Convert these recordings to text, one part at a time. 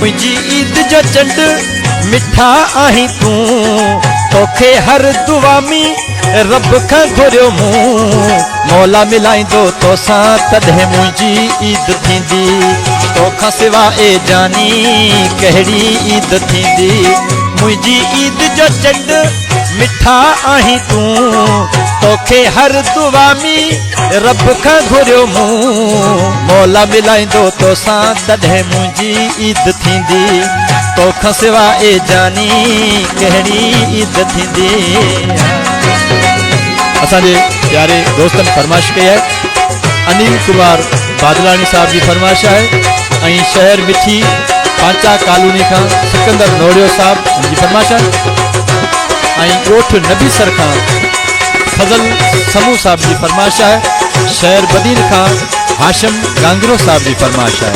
मुझी ईद जो चंड मिठा आही तू तोखे हर दुआ में रब का घुरियो मुँह मौला मिलाईंदो तोसां तॾहिं मुंहिंजी ईद थींदी तोखां सिवा ए जानी कहिड़ी ईद थींदी मुंहिंजी ईद जो चंड मिठा आही तू तोखे हर दुआ में रब का घुरियो मुँह मौला मिलाईंदो तोसां तॾहिं मुंहिंजी ईद थींदी तोखां सिवा ए जानी कहिड़ी ईद थींदी। असांजे प्यारे दोस्तन फरमाइश कई है अनिल कुमार बादलानी साहब की फरमाइश है शहर मिठी पांचा कॉलोनी का सिकंदर नोड़ियो साहब उनकी फरमाइश है गोठ नबीसर का फजल समूह साहब की फरमाइश है शहर बदीन का हाशिम गांगरो साहब की फरमाइश है।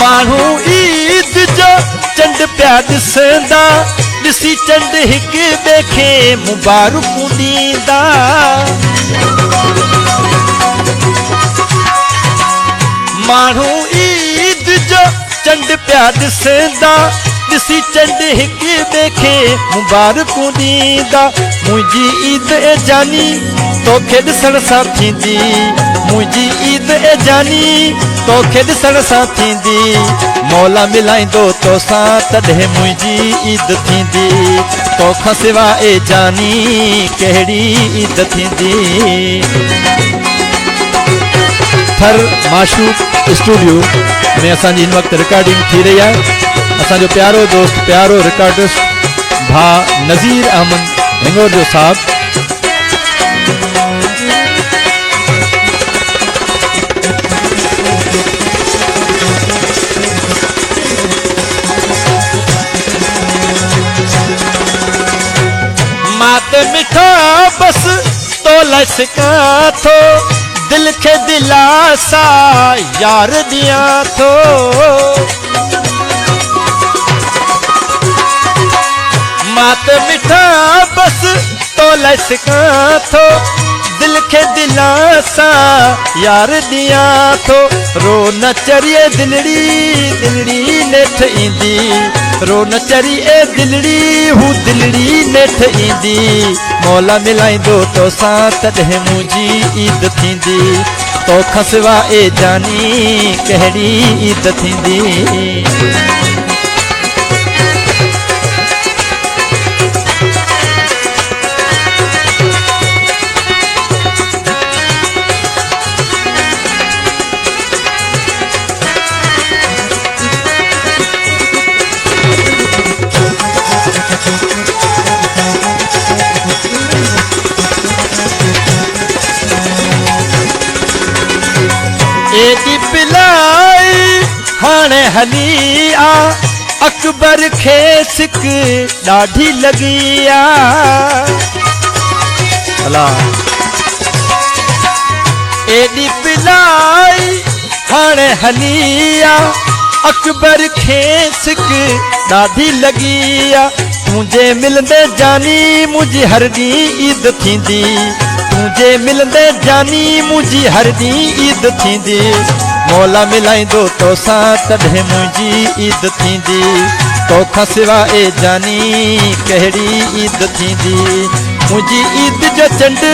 मानू ईद जो चंड प्या दिसंदा दिसी चंड हिक देखे मुबारकूं दींदा मानू ईद जो चंड प्या दिसंदा दिसी चंड हिक देखे मुबारकूं दींदा मुंहिंजी ईद ए जानी तोखे ॾिसण सां थींदी मुंहिंजी ईद ए जानी तोखे ॾिसण सां थींदी मौला मिलाईंदो तोसां तॾहिं मुंहिंजी ईद थींदी तोखां सिवा ए जानी कहिड़ी ईद थींदी। थर माशूक स्टूडियो में असांजी हिन वक़्तु रिकॉर्डिंग थी रही है असांजो प्यारो दोस्त प्यारो रिकॉर्डिस्ट भा नज़ीर अहमद हिंगोर जो साहब मात मिठा बस तो लसका थो दिल के दिलासा यार दिया थो मात मिठा बस तो लसका थो दिल के दिलासा यार दिया थो रो न चरिए दिलड़ी दिलड़ी नेठ ईंदी रो न चरी ए दिलड़ी हू दिलड़ी नेठ ईंदी मौला मिलाईंदो तोसां तॾहिं मुंहिंजी ईद थींदी तोखां सिवा ए जानी कहिड़ी ईद थींदी। एडी पिलाई हाणे हली आ अकबर खे सिक ॾाढी लगी आ एडी पिलाई हाणे हली आ अकबर खे सिक ॾाढी लगी आ तुंहिंजे मिलंदे जानी मुंहिंजी हर ॾींहुं ईद थींदी तुंहिंजे मिलंदे जानी मुंहिंजी हर ॾींहुं ईद थींदी मौला मिलाईंदो तोसां तॾहिं मुंहिंजी ईद थींदी तोखां सिवा ए जानी कहिड़ी ईद थींदी मुंहिंजी ईद जो चंड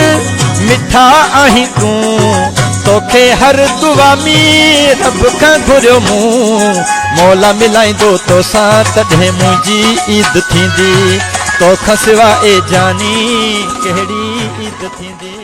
मिठा आहीं तूं तोखे हर दुआ में रब खां घुरियो मुंहुं मौला मिलाईंदो तोसां तॾहिं मुंहिंजी ईद थींदी तोखां सिवा ए जानी कहिड़ी ईद थींदी।